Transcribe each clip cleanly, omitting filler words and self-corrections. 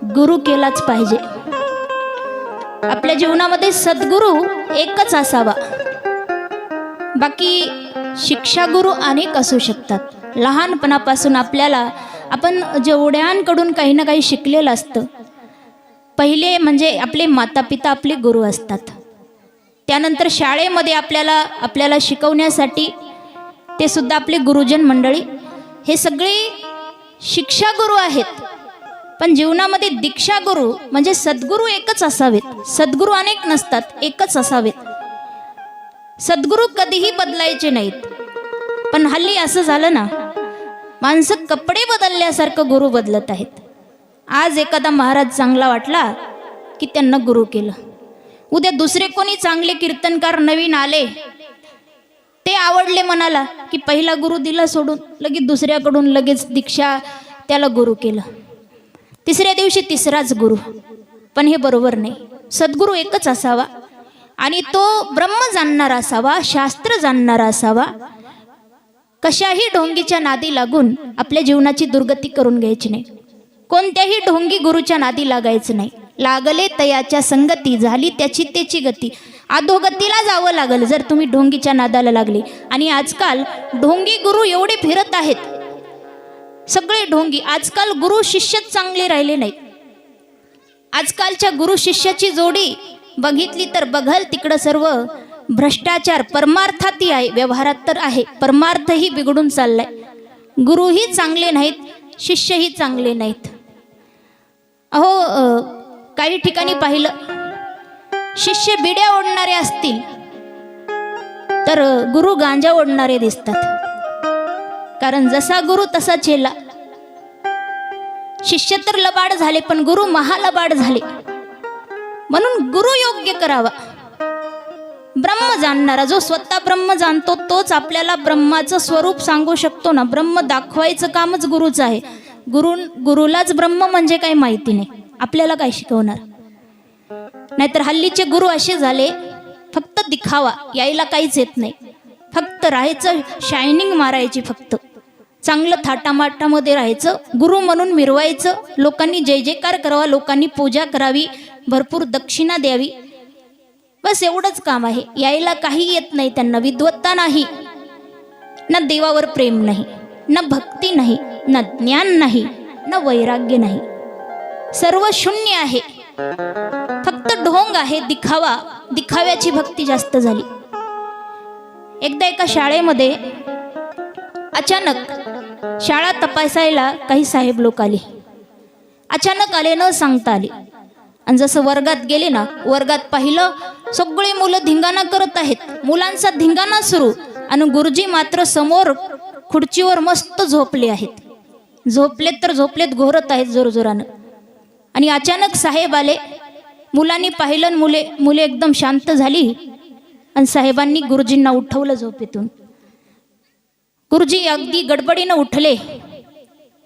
गुरु केलाच पाहिजे। आपल्या जीवनामध्ये सद्गुरू एकच असावा। बाकी शिक्षा गुरु अनेक असू शकतात। लहानपणापासून आपण जेवढ्यांकडून काही ना काही शिकलेलं असतं। पहिले म्हणजे आपले मातापिता आपले गुरु असतात। त्यानंतर शाळेमध्ये आपल्याला शिकवण्यासाठी ते सुद्धा आपले गुरुजन मंडळी, हे सगळे शिक्षा गुरु आहेत। पण जीवनामध्ये दीक्षा गुरु म्हणजे सद्गुरू एकच असावेत। सद्गुरू अनेक नसतात, एकच असावेत। सद्गुरू कधीही बदलायचे नाहीत। पण हल्ली असं झालं ना, माणसं कपडे बदलल्यासारखं गुरु बदलत आहेत। आज एखादा महाराज चांगला वाटला की त्यांना गुरु केलं, उद्या दुसरे कोणी चांगले कीर्तनकार नवीन आले, ते आवडले मनाला की पहिला गुरु दिला सोडून लगेच दुसऱ्याकडून लगेच दीक्षा, त्याला गुरु केलं। तिसऱ्या दिवशी तिसराच गुरु। पण हे बरोबर नाही। सद्गुरू एकच असावा आणि तो ब्रह्म जाणणारा असावा, शास्त्र जाणणारा असावा। कशाही ढोंगीच्या नादी लागून आपल्या जीवनाची दुर्गती करून घ्यायची नाही। कोणत्याही ढोंगी गुरुच्या नादी लागायचं नाही। लागले तयाच्या संगती, झाली त्याची गती। अधोगतीला जावं लागल जर तुम्ही ढोंगीच्या नादाला लागले। आणि आजकाल ढोंगी गुरु एवढे फिरत आहेत, सगळे ढोंगी। आजकाल गुरु शिष्यच चांगले राहिले नाहीत। आजकालच्या गुरु शिष्याची जोडी बघितली तर बघल तिकडं सर्व भ्रष्टाचार परमार्थातही आहे, व्यवहारात तर आहे, परमार्थही बिघडून चाललाय। गुरुही चांगले नाहीत, शिष्यही चांगले नाहीत। अहो काही ठिकाणी पाहिलं, शिष्य बिड्या ओढणारे असतील तर गुरु गांजा ओढणारे दिसतात। कारण जसा गुरु तसा चेला। शिष्य तर लबाड झाले पण गुरु महालबाड झाले। म्हणून गुरु योग्य करावा। ब्रह्म जाणणारा, जो स्वतः ब्रह्म जाणतो तोच आपल्याला ब्रह्माचं स्वरूप सांगू शकतो ना। ब्रह्म दाखवायचं कामच गुरुचं आहे। गुरुलाच ब्रह्म म्हणजे काही माहिती नाही, आपल्याला काय शिकवणार। नाहीतर हल्लीचे गुरु असे झाले, फक्त दिखावा, यायला काहीच येत नाही, फक्त राहायचं, शायनिंग मारायची, फक्त चांगलं थाटामाटामध्ये राहायचं, गुरु म्हणून मिरवायचं, लोकांनी जय जयकार करावा, लोकांनी पूजा करावी, भरपूर दक्षिणा द्यावी, बस एवढंच काम आहे। यायला काही येत नाही त्यांना, विद्वत्ता नाही, ना देवावर प्रेम नाही, ना भक्ती नाही, ना ज्ञान नाही, ना वैराग्य नाही, सर्व शून्य आहे। फक्त ढोंग आहे, दिखावा, दिखाव्याची भक्ती जास्त झाली। एकदा एका शाळेमध्ये अचानक शाळा तपासायला काही साहेब लोक आले। अचानक आले, न सांगता आले। आणि जसं वर्गात गेले ना, वर्गात पाहिलं सगळे मुलं धिंगाणा करत आहेत, मुलांचा धिंगाणा सुरू, आणि गुरुजी मात्र समोर खुर्चीवर मस्त झोपले आहेत। झोपलेत तर झोपलेत, घोरत आहेत जोरजोरानं। आणि अचानक साहेब आले, मुलांनी पाहिलं, मुले एकदम शांत झाली, आणि साहेबांनी गुरुजींना उठवलं झोपेतून। गुरुजी अगदी गडबडीनं उठले,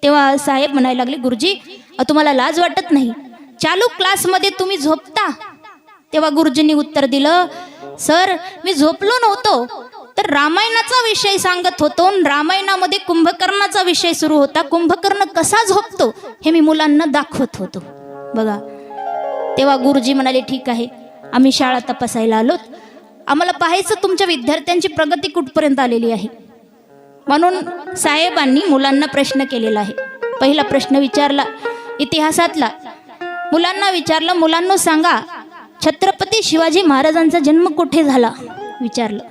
तेव्हा साहेब म्हणायला लागले, गुरुजी तुम्हाला लाज वाटत नाही? चालू क्लासमध्ये तुम्ही झोपता? तेव्हा गुरुजींनी उत्तर दिलं, सर मी झोपलो नव्हतो, तर रामायणाचा विषय सांगत होतो, रामायणामध्ये कुंभकर्णाचा विषय सुरू होता, कुंभकर्ण कसा झोपतो हे मी मुलांना दाखवत होतो बघा। तेव्हा गुरुजी म्हणाले, ठीक आहे, आम्ही शाळा तपासायला आलोत, आम्हाला पाहायचं तुमच्या विद्यार्थ्यांची प्रगती कुठपर्यंत आलेली आहे। म्हणून साहेबांनी मुलांना प्रश्न केलेला आहे। पहिला प्रश्न विचारला इतिहासातला, मुलांना विचारलं, मुलांनो सांगा छत्रपती शिवाजी महाराजांचा जन्म कुठे झाला, विचारलं।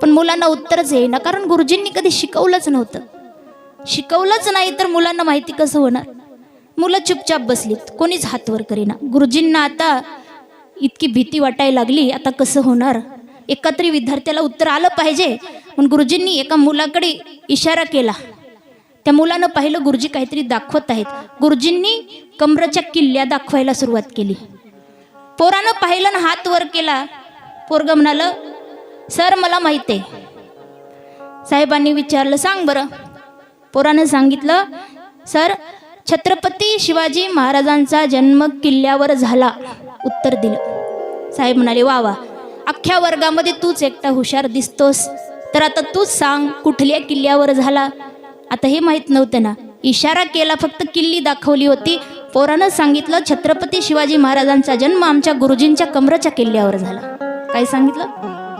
पण मुलांना उत्तरच येईना, कारण गुरुजींनी कधी शिकवलंच नव्हतं। शिकवलंच नाही तर मुलांना माहिती कसं होणार? मुलं चुपचाप बसलीत, कोणीच हात वर करेना। गुरुजींना आता इतकी भीती वाटायला लागली, आता कसं होणार? एकत्री विद्यार्थ्याला उत्तर आलं पाहिजे। म्हणून गुरुजींनी एका मुलाकडे इशारा केला, त्या मुलानं पाहिलं गुरुजी काहीतरी दाखवत आहेत। गुरुजींनी कमरेच्या किल्ल्या दाखवायला सुरुवात केली। पोरानं पाहिलं ना, हात वर केला, पोरगं म्हणालं, सर मला माहिती आहे। साहेबांनी विचारलं, सांग बरं। पोरानं सांगितलं, सर छत्रपती शिवाजी महाराजांचा जन्म किल्ल्यावर झाला, उत्तर दिलं। साहेब म्हणाले, वा वा, अख्ख्या वर्गामध्ये तूच एकटा हुशार दिसतोस, तर आता तूच सांग कुठल्या किल्ल्यावर झाला? आता हे माहित नव्हतं ना, इशारा केला, फक्त किल्ली दाखवली होती, पोरानं सांगितलं, छत्रपती शिवाजी महाराजांचा जन्म आमच्या गुरुजींच्या कमरेच्या किल्ल्यावर झाला. काय सांगितलं?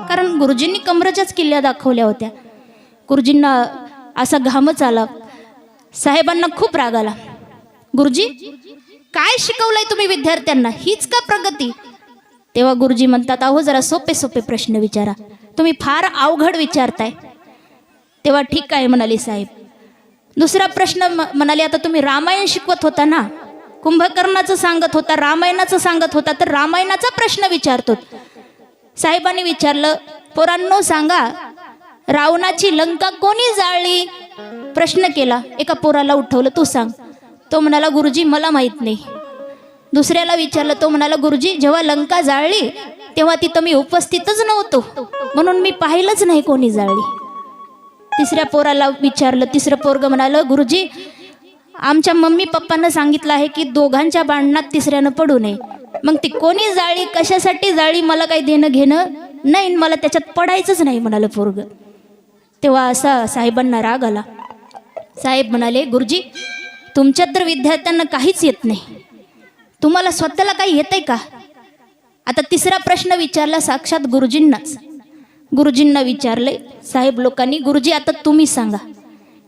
कारण गुरुजींनी कमरेच्याच किल्ल्या दाखवल्या होत्या. गुरुजींना असा घामच आला. साहेबांना खूप राग आला. गुरुजी, काय शिकवलंय तुम्ही विद्यार्थ्यांना? हीच का प्रगती? तेव्हा गुरुजी म्हणतात, अहो जरा सोपे सोपे प्रश्न विचारा, तुम्ही फार अवघड विचारताय. तेव्हा ठीक आहे म्हणाले साहेब. दुसरा प्रश्न म्हणाले, आता तुम्ही रामायण शिकवत होता ना, कुंभकर्णाचं सांगत होता, रामायणाचं सांगत होता, तर रामायणाचा प्रश्न विचारतो. साहेबांनी विचारलं, पोरांनो सांगा, रावणाची लंका कोणी जाळली? प्रश्न केला. एका पोराला उठवलं, तू सांग. तो म्हणाला, गुरुजी मला माहित नाही. दुसऱ्याला विचारलं, तो म्हणाला, गुरुजी जेव्हा लंका जाळली तेव्हा तिथं मी उपस्थितच नव्हतो, म्हणून मी पाहिलंच नाही कोणी जाळली. तिसऱ्या पोराला विचारलं. तिसरं पोरग म्हणालं, गुरुजी आमच्या मम्मी पप्पांना सांगितलं आहे की दोघांच्या भांडणात तिसऱ्यानं पडू नये. मग ती कोणी जाळी, कशासाठी जाळी, मला काही देणं घेणं नाही, मला त्याच्यात पडायचंच नाही म्हणालं पोरग. तेव्हा असा साहेबांना राग आला. साहेब म्हणाले, गुरुजी तुमच्यात तर विद्यार्थ्यांना काहीच येत नाही, तुम्हाला स्वतःला काही येतंय का? आता तिसरा प्रश्न विचारला साक्षात गुरुजींनाच. गुरुजींना विचारले साहेब लोकांनी, गुरुजी आता तुम्ही सांगा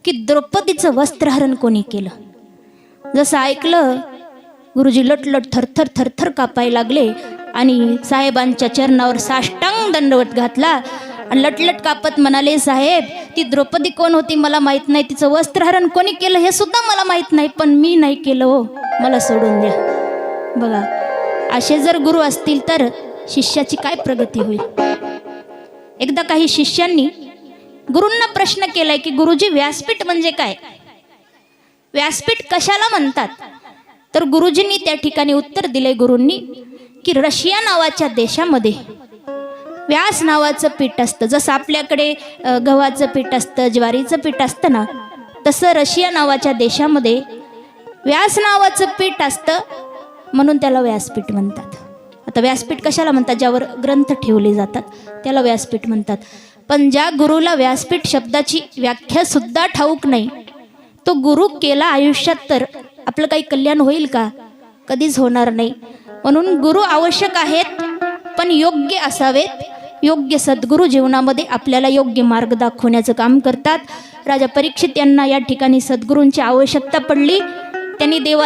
की द्रौपदीचं वस्त्रहरण कोणी केलं? जसं ऐकलं गुरुजी लटलट थरथर थरथर कापायला लागले आणि साहेबांच्या चरणावर साष्टांग दंडवत घातला आणि लटलट कापत म्हणाले, साहेब ती द्रौपदी कोण होती मला माहीत नाही, तिचं वस्त्रहरण कोणी केलं हे सुद्धा मला माहीत नाही, पण मी नाही केलं हो, मला सोडून द्या. बघा, असे जर गुरु असतील तर शिष्याची काय प्रगती होईल. एकदा काही शिष्यांनी गुरूंना प्रश्न केलाय की गुरुजी व्यासपीठ म्हणजे काय, व्यासपीठ कशाला म्हणतात? तर गुरुजींनी त्या ठिकाणी उत्तर दिले गुरूंनी की रशिया नावाच्या देशामध्ये व्यास नावाचं पीठ असतं. जसं आपल्याकडे गव्हाचं पीठ असतं, ज्वारीचं पीठ असतं ना, तसं रशिया नावाच्या देशामध्ये व्यास नावाचं पीठ असतं, म्हणून त्याला व्यासपीठ म्हणतात. आता व्यासपीठ कशाला म्हणतात? ज्यावर ग्रंथ ठेवले जातात त्याला व्यासपीठ म्हणतात. पण ज्या गुरुला व्यासपीठ शब्दाची व्याख्या सुद्धा ठाऊक नाही, तो गुरु केला आयुष्यात तर आपलं काही कल्याण होईल का? कधीच होणार नाही. म्हणून गुरु आवश्यक आहेत, पण योग्य असावेत. योग्य सद्गुरू जीवनामध्ये आपल्याला योग्य मार्ग दाखवण्याचं काम करतात. राजा परीक्षित यांना या ठिकाणी सद्गुरूंची आवश्यकता पडली. त्यांनी देवाला